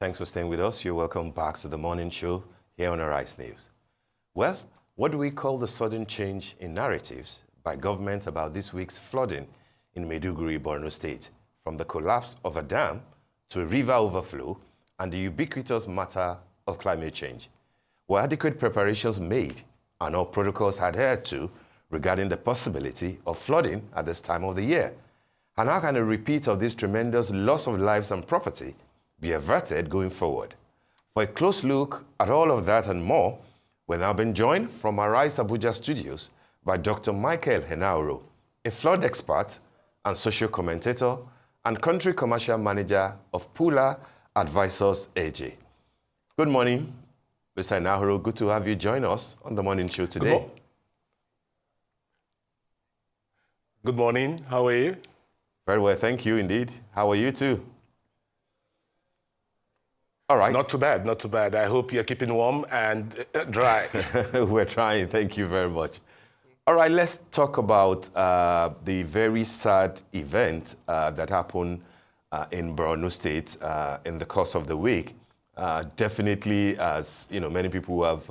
Thanks for staying with us. You're welcome back to the morning show here on Arise News. Well, what do we call the sudden change in narratives by government about this week's flooding in Maiduguri, Borno State, from the collapse of a dam to a river overflow and the ubiquitous matter of climate change? Were adequate preparations made and all protocols adhered to regarding the possibility of flooding at this time of the year? And how can a repeat of this tremendous loss of lives and property be averted going forward? For a close look at all of that and more, we're now being joined from Arise Abuja studios by Dr. Michael Enahoro, a flood expert and social commentator and country commercial manager of Pula Advisors AG. Good morning, Mr. Enahoro. Good to have you join us on the morning show today. Good morning. How are you? Very well, thank you indeed. How are you too? All right. Not too bad, not too bad. I hope you're keeping warm and dry. We're trying, thank you very much. All right, let's talk about the very sad event that happened in Borno State in the course of the week. Definitely, as you know, many people have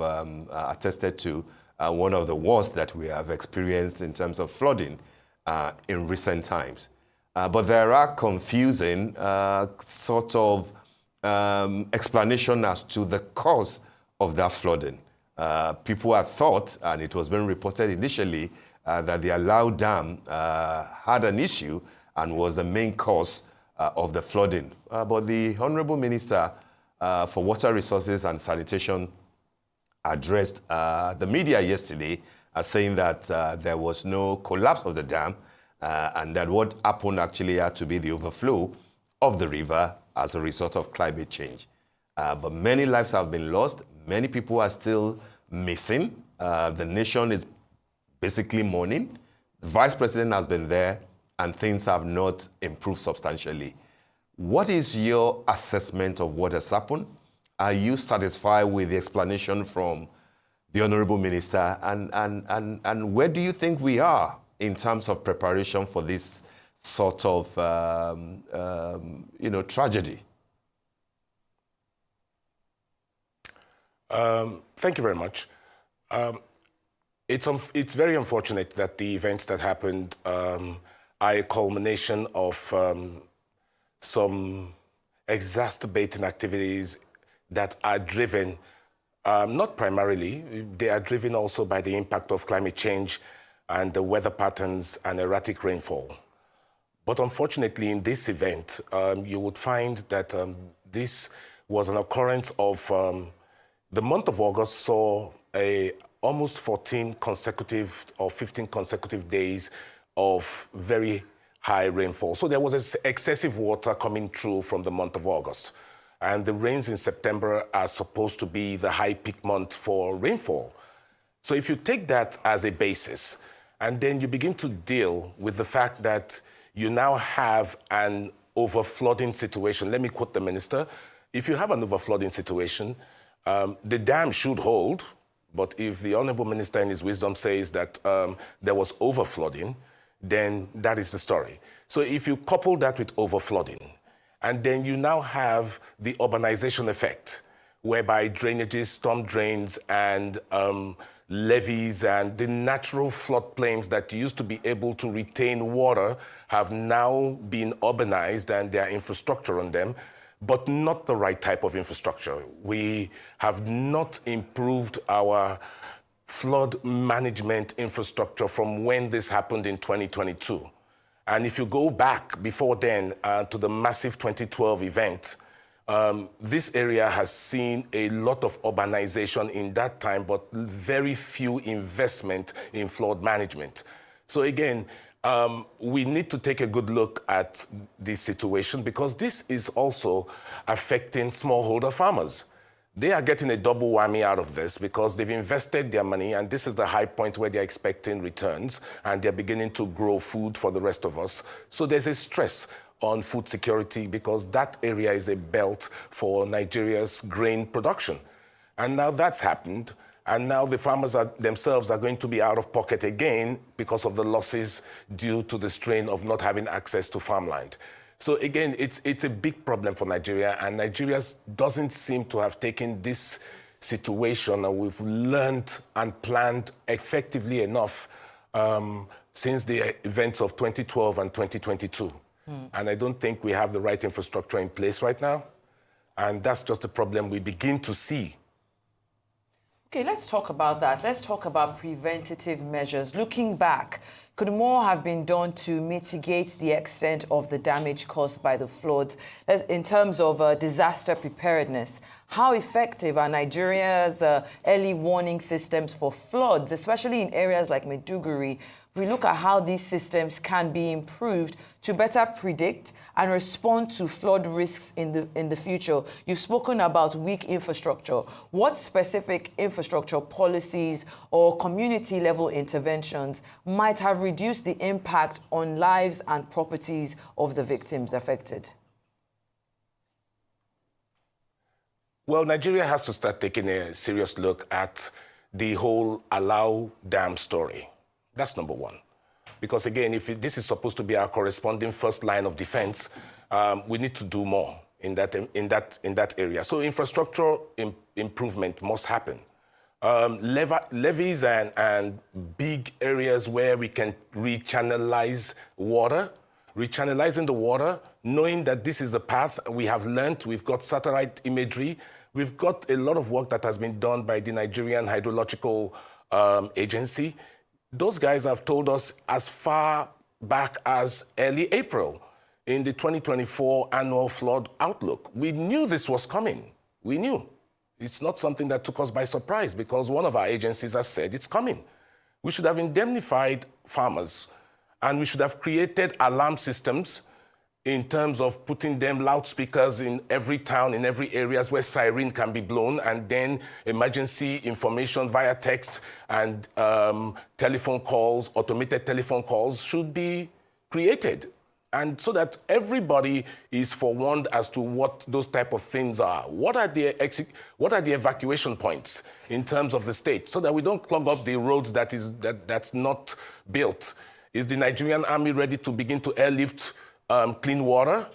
attested to, one of the worst that we have experienced in terms of flooding in recent times. But there are confusing sort of explanation as to the cause of that flooding. People had thought, and it was being reported initially, that the Alau Dam had an issue and was the main cause of the flooding. But the Honorable Minister for Water Resources and Sanitation addressed the media yesterday saying that there was no collapse of the dam and that what happened actually had to be the overflow of the river as a result of climate change. But many lives have been lost. Many people are still missing. The nation is basically mourning. The Vice President has been there and things have not improved substantially. What is your assessment of what has happened? Are you satisfied with the explanation from the Honorable Minister? And where do you think we are in terms of preparation for this sort of tragedy? Thank you very much. It's very unfortunate that the events that happened are a culmination of some exacerbating activities that are driven, not primarily, they are driven also by the impact of climate change and the weather patterns and erratic rainfall. But unfortunately, in this event, you would find that this was an occurrence of the month of August saw almost 14 consecutive or 15 consecutive days of very high rainfall. So there was excessive water coming through from the month of August. And the rains in September are supposed to be the high peak month for rainfall. So if you take that as a basis, and then you begin to deal with the fact that you now have an overflooding situation. Let me quote the minister. If you have an overflooding situation, the dam should hold, but if the Honorable Minister in his wisdom says that there was overflooding, then that is the story. So if you couple that with overflooding, and then you now have the urbanization effect, whereby drainages, storm drains, and levees and the natural floodplains that used to be able to retain water have now been urbanized and there are infrastructure on them, but not the right type of infrastructure. We have not improved our flood management infrastructure from when this happened in 2022. And if you go back before then to the massive 2012 event, this area has seen a lot of urbanization in that time, but very few investment in flood management. So again, we need to take a good look at this situation because this is also affecting smallholder farmers. They are getting a double whammy out of this because they've invested their money and this is the high point where they're expecting returns and they're beginning to grow food for the rest of us. So there's a stress on food security because that area is a belt for Nigeria's grain production. And now that's happened. And now the farmers themselves are going to be out of pocket again because of the losses due to the strain of not having access to farmland. So again, it's a big problem for Nigeria, and Nigeria doesn't seem to have taken this situation, and we've learned and planned effectively enough since the events of 2012 and 2022. And I don't think we have the right infrastructure in place right now. And that's just a problem we begin to see. Okay, let's talk about that. Let's talk about preventative measures. Looking back, could more have been done to mitigate the extent of the damage caused by the floods? In terms of disaster preparedness, how effective are Nigeria's early warning systems for floods, especially in areas like Maiduguri? We look at how these systems can be improved to better predict and respond to flood risks in the future. You've spoken about weak infrastructure. What specific infrastructure policies or community-level interventions might have reduced the impact on lives and properties of the victims affected? Well, Nigeria has to start taking a serious look at the whole Allow Dam story. That's number one. Because again, if this is supposed to be our corresponding first line of defense, we need to do more in that area. So infrastructure improvement must happen. Levees and big areas where we can rechannelize water, rechannelizing the water, knowing that this is the path we have learned, we've got satellite imagery, we've got a lot of work that has been done by the Nigerian Hydrological Agency. Those guys have told us as far back as early April in the 2024 annual flood outlook. We knew this was coming. We knew. It's not something that took us by surprise because one of our agencies has said it's coming. We should have indemnified farmers and we should have created alarm systems in terms of putting them loudspeakers in every town, in every areas where siren can be blown, and then emergency information via text and telephone calls, automated telephone calls should be created. And so that everybody is forewarned as to what those type of things are. What are the evacuation points in terms of the state, so that we don't clog up the roads that's not built? Is the Nigerian army ready to begin to airlift clean water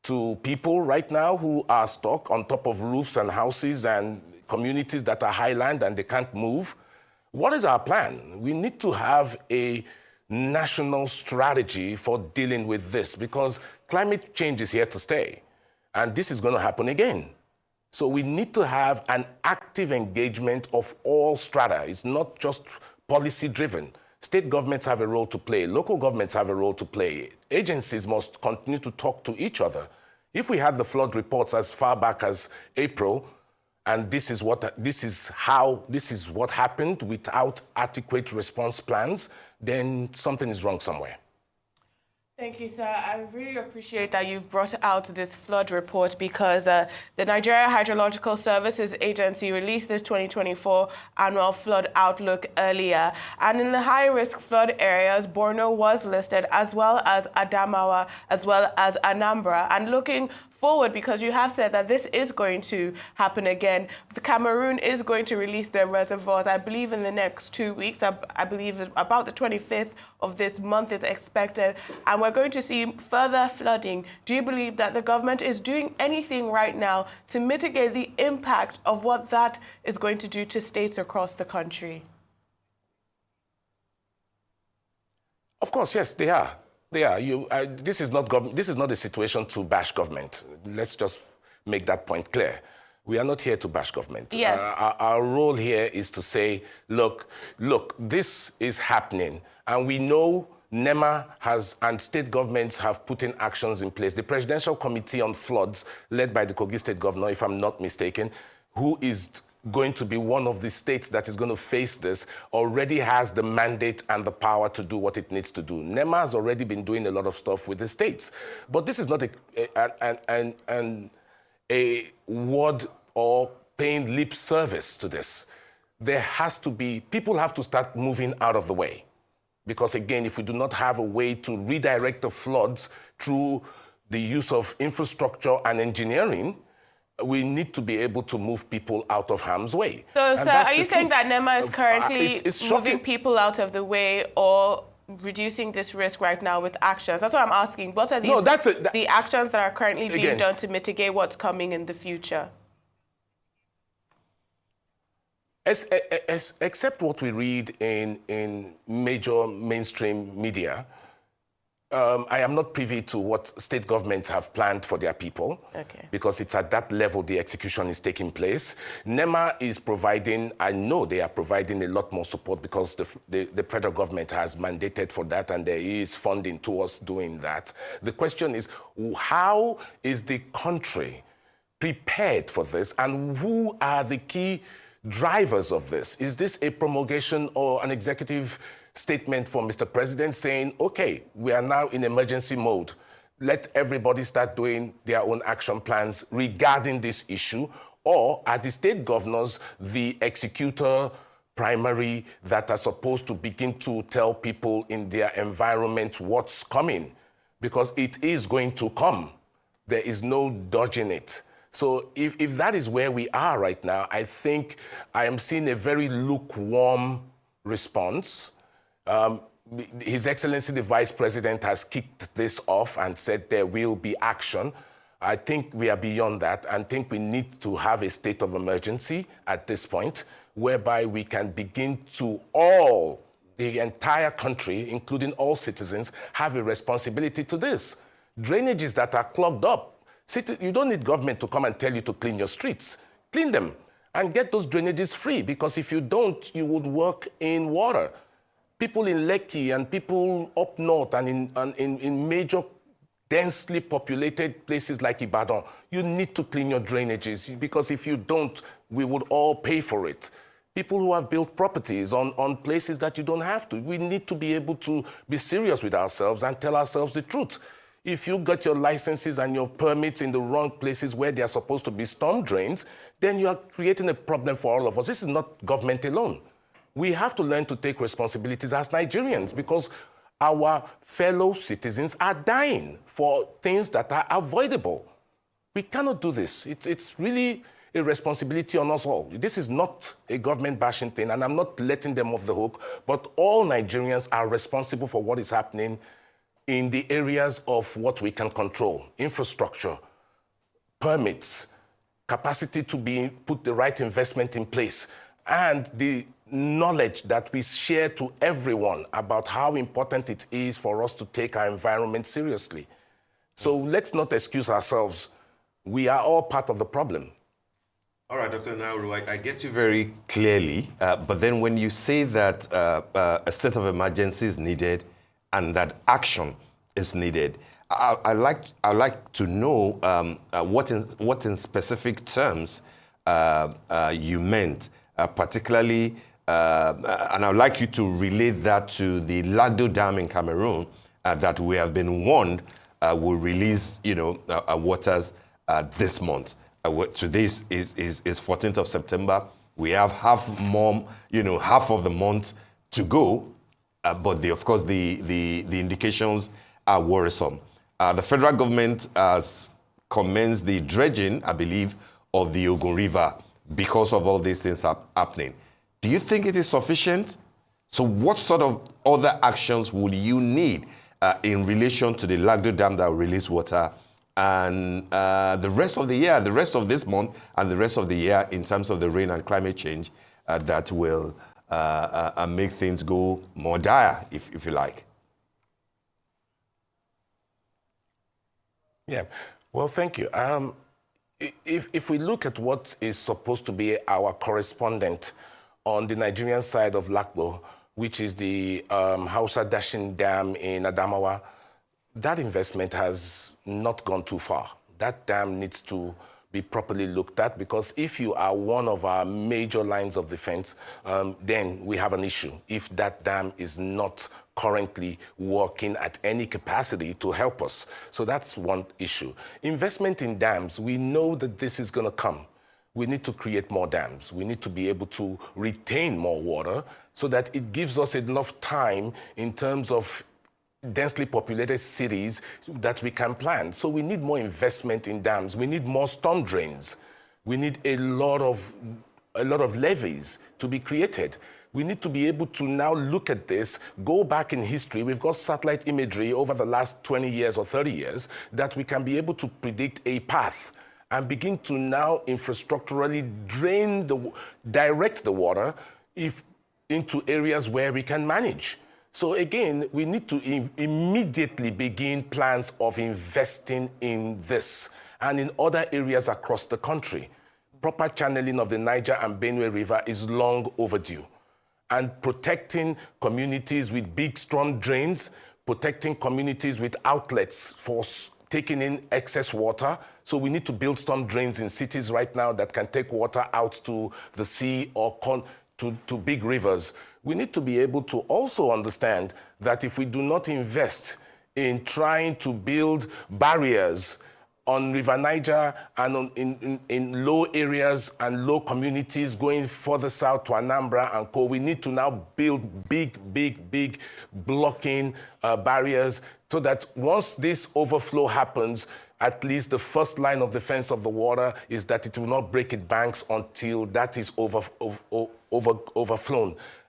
to people right now who are stuck on top of roofs and houses and communities that are highland and they can't move? What is our plan? We need to have a national strategy for dealing with this because climate change is here to stay and this is going to happen again. So we need to have an active engagement of all strata. It's not just policy driven. State governments have a role to play. Local governments have a role to play. Agencies must continue to talk to each other. If we had the flood reports as far back as April, and this is what happened without adequate response plans, then something is wrong somewhere. Thank you, sir. I really appreciate that you've brought out this flood report because the Nigeria Hydrological Services Agency released this 2024 annual flood outlook earlier. And in the high-risk flood areas, Borno was listed, as well as Adamawa, as well as Anambra. And looking forward, because you have said that this is going to happen again. The Cameroon is going to release their reservoirs, I believe, in the next 2 weeks. I believe about the 25th of this month is expected, and we're going to see further flooding. Do you believe that the government is doing anything right now to mitigate the impact of what that is going to do to states across the country? Of course, yes, they are. They are. This is not a situation to bash government. Let's just make that point clear. We are not here to bash government. Yes. Our role here is to say, look, this is happening, and we know NEMA and state governments have put in actions in place. The Presidential Committee on Floods, led by the Kogi State Governor, if I'm not mistaken, who is going to be one of the states that is going to face this, already has the mandate and the power to do what it needs to do. NEMA has already been doing a lot of stuff with the states. But this is not a word or paying lip service to this. There has to be, people have to start moving out of the way. Because again, if we do not have a way to redirect the floods through the use of infrastructure and engineering, we need to be able to move people out of harm's way. So, sir, are you saying that NEMA is currently moving people out of the way, or reducing this risk right now with actions? That's what I'm asking. What are these, No, the actions that are currently being again, done to mitigate what's coming in the future? Except what we read in major mainstream media, I am not privy to what state governments have planned for their people, because it's at that level the execution is taking place. NEMA is providing, I know they are providing a lot more support because the federal government has mandated for that, and there is funding towards doing that. The question is, how is the country prepared for this, and who are the key drivers of this? Is this a promulgation or an executive statement from Mr. President saying, okay, we are now in emergency mode. Let everybody start doing their own action plans regarding this issue? Or are the state governors the executor primary that are supposed to begin to tell people in their environment what's coming? Because it is going to come. There is no dodging it. So if that is where we are right now, I think I am seeing a very lukewarm response. His Excellency, the Vice President, has kicked this off and said there will be action. I think we are beyond that, and think we need to have a state of emergency at this point, whereby we can begin to the entire country, including all citizens, have a responsibility to this. Drainages that are clogged up, you don't need government to come and tell you to clean your streets. Clean them and get those drainages free, because if you don't, you would work in water. People in Lekki and people up north and in major densely populated places like Ibadan, you need to clean your drainages, because if you don't, we would all pay for it. People who have built properties on places that you don't have to. We need to be able to be serious with ourselves and tell ourselves the truth. If you got your licenses and your permits in the wrong places where they are supposed to be storm drains, then you are creating a problem for all of us. This is not government alone. We have to learn to take responsibilities as Nigerians, because our fellow citizens are dying for things that are avoidable. We cannot do this. It's really a responsibility on us all. This is not a government bashing thing, and I'm not letting them off the hook, but all Nigerians are responsible for what is happening in the areas of what we can control: infrastructure, permits, capacity to put the right investment in place, and the knowledge that we share to everyone about how important it is for us to take our environment seriously. So let's not excuse ourselves. We are all part of the problem. All right, Dr. Enahoro, I get you very clearly, but then when you say that a state of emergency is needed and that action is needed, I'd like to know what in specific terms you meant, particularly, and I'd like you to relate that to the Lagdo Dam in Cameroon that we have been warned will release, waters this month. Today is 14th of September. We have half of the month to go, but of course the indications are worrisome. The federal government has commenced the dredging, I believe, of the Ogun River because of all these things happening. Do you think it is sufficient? So what sort of other actions would you need in relation to the Lagdo Dam that will release water and the rest of the year, the rest of this month and the rest of the year in terms of the rain and climate change that will make things go more dire, if you like? Yeah, well, thank you. If we look at what is supposed to be our correspondent on the Nigerian side of Lagdo, which is the Hausa Dashin Dam in Adamawa, that investment has not gone too far. That dam needs to be properly looked at, because if you are one of our major lines of defense, then we have an issue if that dam is not currently working at any capacity to help us. So that's one issue. Investment in dams, we know that this is going to come. We need to create more dams. We need to be able to retain more water so that it gives us enough time in terms of densely populated cities that we can plan. So we need more investment in dams. We need more storm drains. We need a lot of levees to be created. We need to be able to now look at this, go back in history. We've got satellite imagery over the last 20 years or 30 years that we can be able to predict a path and begin to now infrastructurally direct the water into areas where we can manage. So again, we need to immediately begin plans of investing in this and in other areas across the country. Proper channeling of the Niger and Benue River is long overdue. And protecting communities with big, strong drains, protecting communities with outlets for taking in excess water. So we need to build storm drains in cities right now that can take water out to the sea or to big rivers. We need to be able to also understand that if we do not invest in trying to build barriers on River Niger and in low areas and low communities going further south to Anambra and Co. We need to now build big blocking barriers so that once this overflow happens, at least the first line of defense of the water is that it will not break its banks until that is overflown.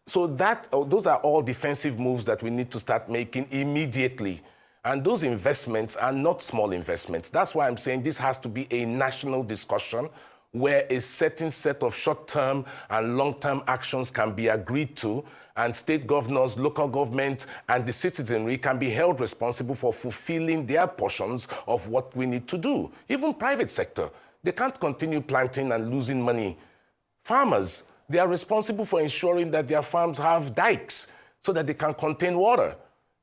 So those are all defensive moves that we need to start making immediately. And those investments are not small investments. That's why I'm saying this has to be a national discussion where a certain set of short-term and long-term actions can be agreed to, and state governors, local government, and the citizenry can be held responsible for fulfilling their portions of what we need to do. Even private sector, they can't continue planting and losing money. Farmers, they are responsible for ensuring that their farms have dikes so that they can contain water.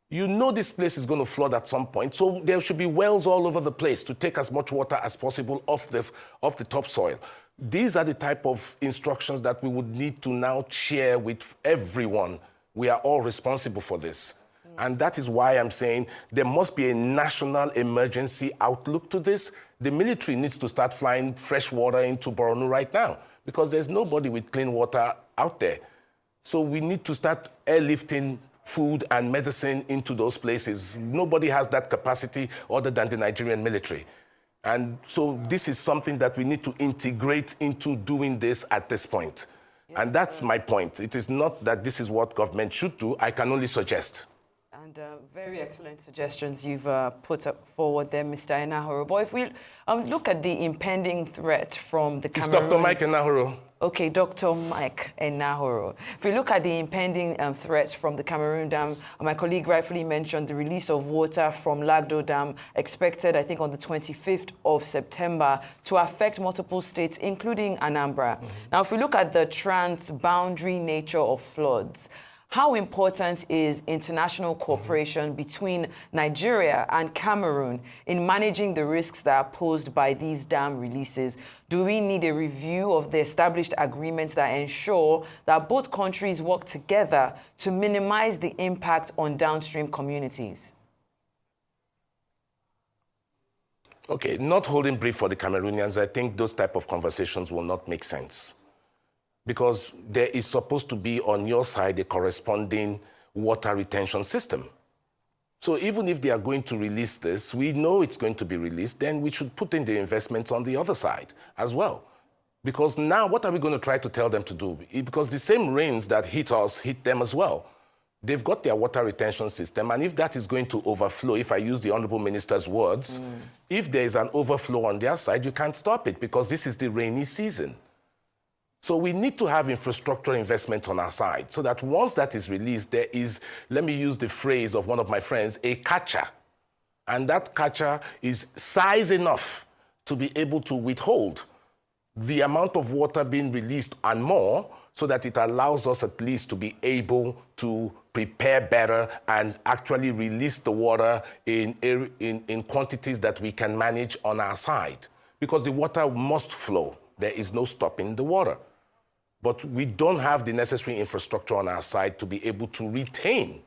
You know this place is going to flood at some point, so there should be wells all over the place to take as much water as possible off the topsoil. These are the type of instructions that we would need to now share with everyone. We are all responsible for this. And that is why I'm saying there must be a national emergency outlook to this. The military needs to start flying fresh water into Borno right now because there's nobody with clean water out there. So we need to start airlifting food and medicine into those places. Nobody has that capacity other than the Nigerian military. And so this is something that we need to integrate into doing this at this point. Yes, and that's my point. It is not that this is what government should do. I can only suggest. And very excellent suggestions you've put up forward there, Mr. Enahoro. But if we look at the impending threat from the Cameroon... It's Dr. Mike Enahoro. Okay, Dr. Mike Enahoro. If we look at the impending threat from the Cameroon Dam, my colleague rightfully mentioned the release of water from Lagdo Dam expected, I think, on the 25th of September to affect multiple states, including Anambra. Now, if we look at the trans-boundary nature of floods, how important is international cooperation between Nigeria and Cameroon in managing the risks that are posed by these dam releases? Do we need a review of the established agreements that ensure that both countries work together to minimize the impact on downstream communities? Okay, not holding brief for the Cameroonians, I think those type of conversations will not make sense. Because there is supposed to be on your side a corresponding water retention system. So even if they are going to release this, we know it's going to be released, then we should put in the investments on the other side as well. Because now what are we going to try to tell them to do? Because the same rains that hit us hit them as well. They've got their water retention system, and if that is going to overflow, if I use the Honorable Minister's words, if there is an overflow on their side, you can't stop it because this is the rainy season. So we need to have infrastructure investment on our side so that once that is released, there is, let me use the phrase of one of my friends, a catcher. And that catcher is size enough to be able to withhold the amount of water being released and more so that it allows us at least to be able to prepare better and actually release the water in quantities that we can manage on our side. Because the water must flow. There is no stopping the water. But we don't have the necessary infrastructure on our side to be able to retain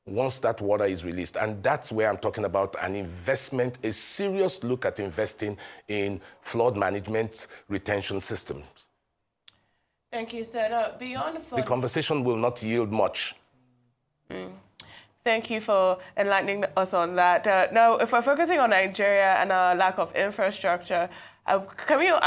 once that water is released. And that's where I'm talking about an investment, a serious look at investing in flood management retention systems. Thank you, sir. Beyond flood... The conversation will not yield much. Thank you for enlightening us on that. Now, if we're focusing on Nigeria and our lack of infrastructure, I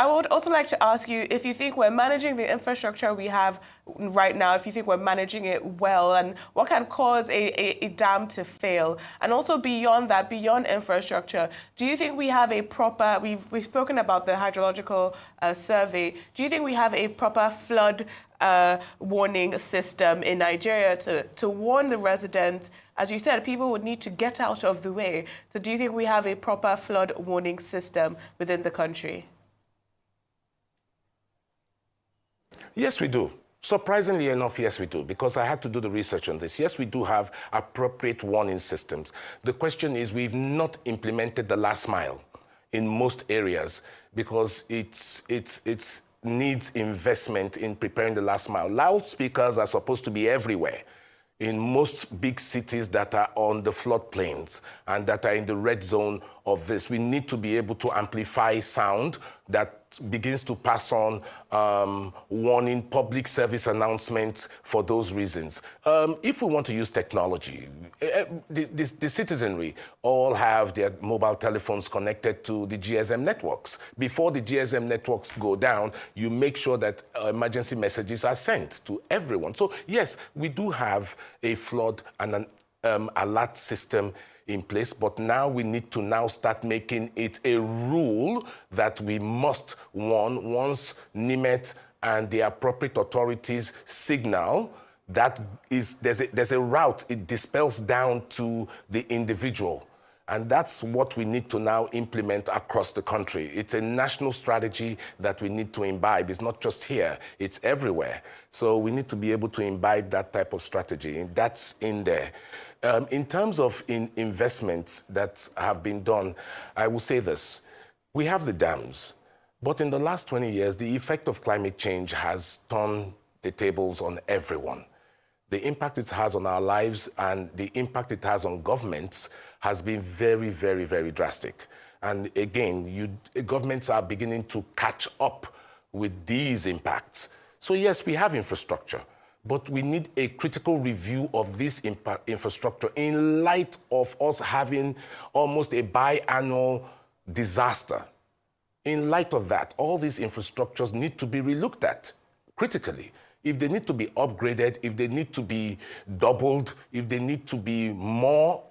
would also like to ask you if you think we're managing the infrastructure we have right now, if you think we're managing it well, and what can cause a dam to fail? And also beyond that, beyond infrastructure, do you think we have a proper, we've spoken about the hydrological survey, do you think we have a proper flood warning system in Nigeria to warn the residents? As you said, people would need to get out of the way. So do you think we have a proper flood warning system within the country? Yes, we do. Surprisingly enough, yes, we do, because I had to do the research on this. Yes, we do have appropriate warning systems. The question is, we've not implemented the last mile in most areas because it needs investment in preparing the last mile. Loudspeakers are supposed to be everywhere in most big cities that are on the floodplains and that are in the red zone of this. We need to be able to amplify sound that begins to pass on warning, public service announcements for those reasons. If we want to use technology, the citizenry all have their mobile telephones connected to the GSM networks. Before the GSM networks go down, you make sure that emergency messages are sent to everyone. So yes, we do have a flood and an alert system in place, but now we need to now start making it a rule that we must warn once NIMET and the appropriate authorities signal that there's a route, it dispels down to the individual. And that's what we need to now implement across the country. It's a national strategy that we need to imbibe. It's not just here, it's everywhere. So we need to be able to imbibe that type of strategy. That's in there. In terms of investments that have been done, I will say this. We have the dams, but in the last 20 years, the effect of climate change has turned the tables on everyone. The impact it has on our lives and the impact it has on governments has been very, very, very drastic. And again, governments are beginning to catch up with these impacts. So yes, we have infrastructure, but we need a critical review of this infrastructure in light of us having almost a biannual disaster. In light of that, all these infrastructures need to be relooked at critically. If they need to be upgraded, if they need to be doubled, if they need to be more,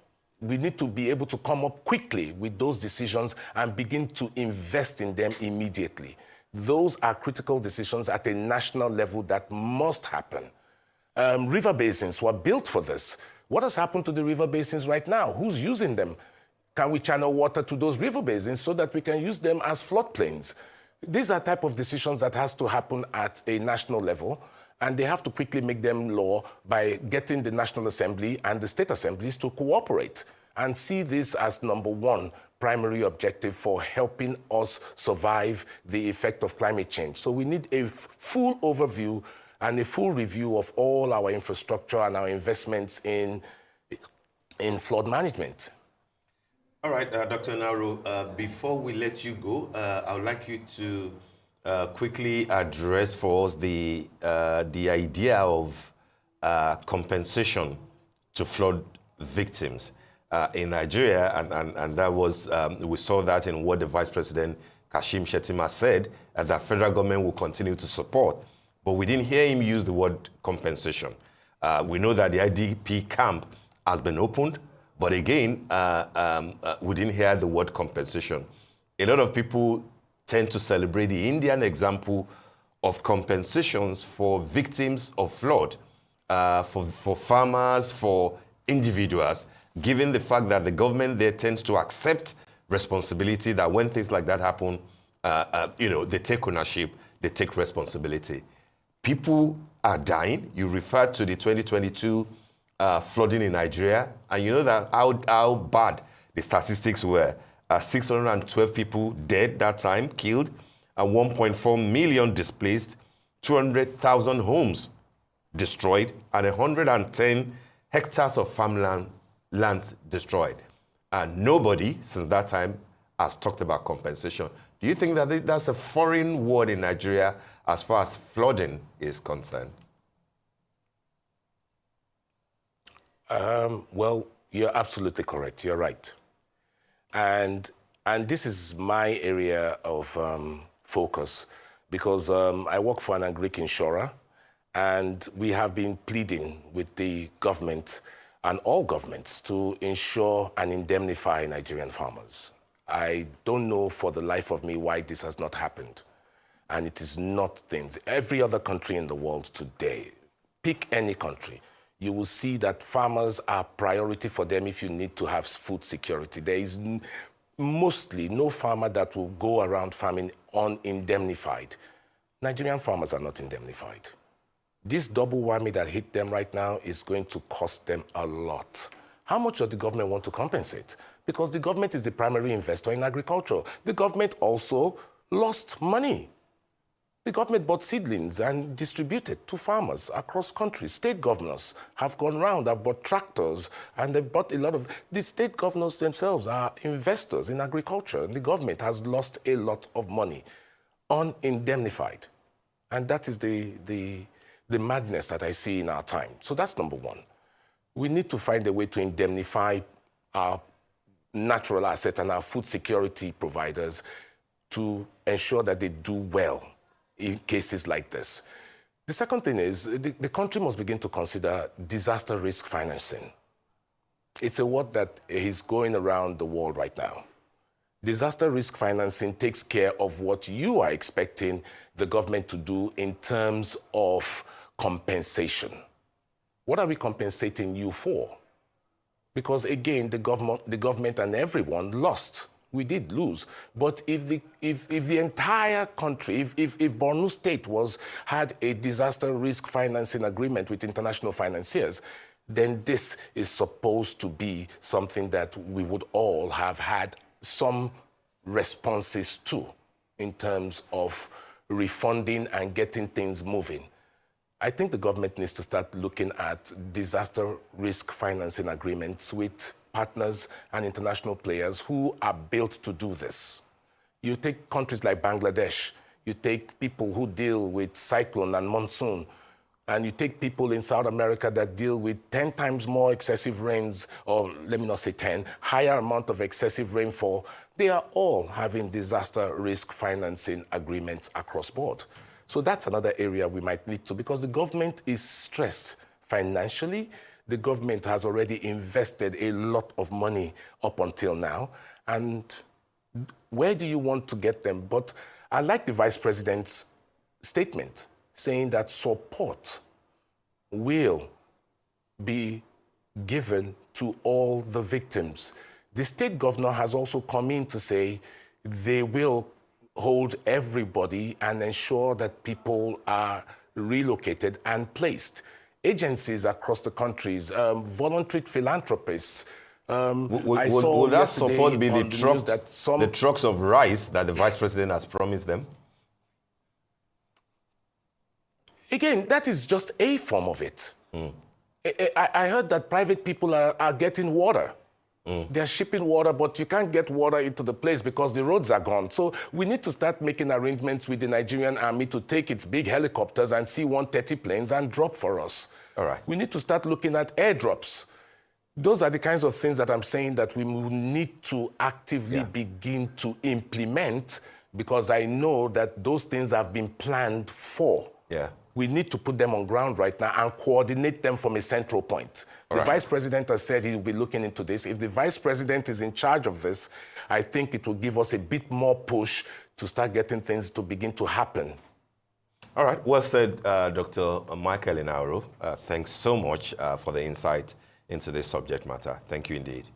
we need to be able to come up quickly with those decisions and begin to invest in them immediately. Those are critical decisions at a national level that must happen. River basins were built for this. What has happened to the river basins right now? Who's using them? Can we channel water to those river basins so that we can use them as floodplains? These are type of decisions that has to happen at a national level, and they have to quickly make them law by getting the National Assembly and the state assemblies to cooperate and see this as number one primary objective for helping us survive the effect of climate change. So we need a full overview and a full review of all our infrastructure and our investments in flood management. All right, Dr. Enahoro, before we let you go, I would like you to quickly address for us the idea of compensation to flood victims in Nigeria, and that was, we saw that in what the Vice President Kashim Shettima said, that federal government will continue to support. But we didn't hear him use the word compensation. We know that the IDP camp has been opened, but again, we didn't hear the word compensation. A lot of people tend to celebrate the Indian example of compensations for victims of flood, for farmers, for individuals, given the fact that the government there tends to accept responsibility, that when things like that happen, they take ownership, they take responsibility. People are dying. You referred to the 2022 flooding in Nigeria, and you know that how bad the statistics were. 612 people dead that time, killed, and 1.4 million displaced, 200,000 homes destroyed, and 110 hectares of farmlands destroyed. And nobody since that time has talked about compensation. Do you think that that's a foreign word in Nigeria as far as flooding is concerned? Well, you're absolutely correct. You're right. And this is my area of focus because I work for an agric insurer, and we have been pleading with the government and all governments to insure and indemnify Nigerian farmers. I don't know for the life of me why this has not happened. And it is not things. Every other country in the world today, pick any country, you will see that farmers are priority for them if you need to have food security. There is mostly no farmer that will go around farming unindemnified. Nigerian farmers are not indemnified. This double whammy that hit them right now is going to cost them a lot. How much does the government want to compensate? Because the government is the primary investor in agriculture. The government also lost money. The government bought seedlings and distributed to farmers across countries. State governors have gone around, have bought tractors, and they've bought a lot of... The state governors themselves are investors in agriculture. The government has lost a lot of money unindemnified. And that is the madness that I see in our time. So that's number one. We need to find a way to indemnify our natural assets and our food security providers to ensure that they do well in cases like this. The second thing is the country must begin to consider disaster risk financing. It's a word that is going around the world right now. Disaster risk financing takes care of what you are expecting the government to do in terms of compensation. What are we compensating you for? Because again, the government and everyone lost. We did lose. But if the entire country, if Borno State had a disaster risk financing agreement with international financiers, then this is supposed to be something that we would all have had some responses to in terms of refunding and getting things moving. I think the government needs to start looking at disaster risk financing agreements with partners and international players who are built to do this. You take countries like Bangladesh, you take people who deal with cyclone and monsoon, and you take people in South America that deal with 10 times more excessive rains, or let me not say 10, higher amount of excessive rainfall. They are all having disaster risk financing agreements across board. So that's another area we might need to, because the government is stressed financially. The government has already invested a lot of money up until now. And where do you want to get them? But I like the Vice President's statement saying that support will be given to all the victims. The state governor has also come in to say they will hold everybody and ensure that people are relocated and placed. Agencies across the countries, voluntary philanthropists. Will that support be the trucks of rice that the Vice President has promised them? Again, that is just a form of it. I heard that private people are getting water. They're shipping water, but you can't get water into the place because the roads are gone. So we need to start making arrangements with the Nigerian army to take its big helicopters and C-130 planes and drop for us. All right. We need to start looking at airdrops. Those are the kinds of things that I'm saying that we will need to actively begin to implement, because I know that those things have been planned for. Yeah. We need to put them on ground right now and coordinate them from a central point. The Vice President has said he will be looking into this. If the Vice President is in charge of this, I think it will give us a bit more push to start getting things to begin to happen. All right. Well said, Dr. Michael Enahoro. Thanks so much for the insight into this subject matter. Thank you indeed.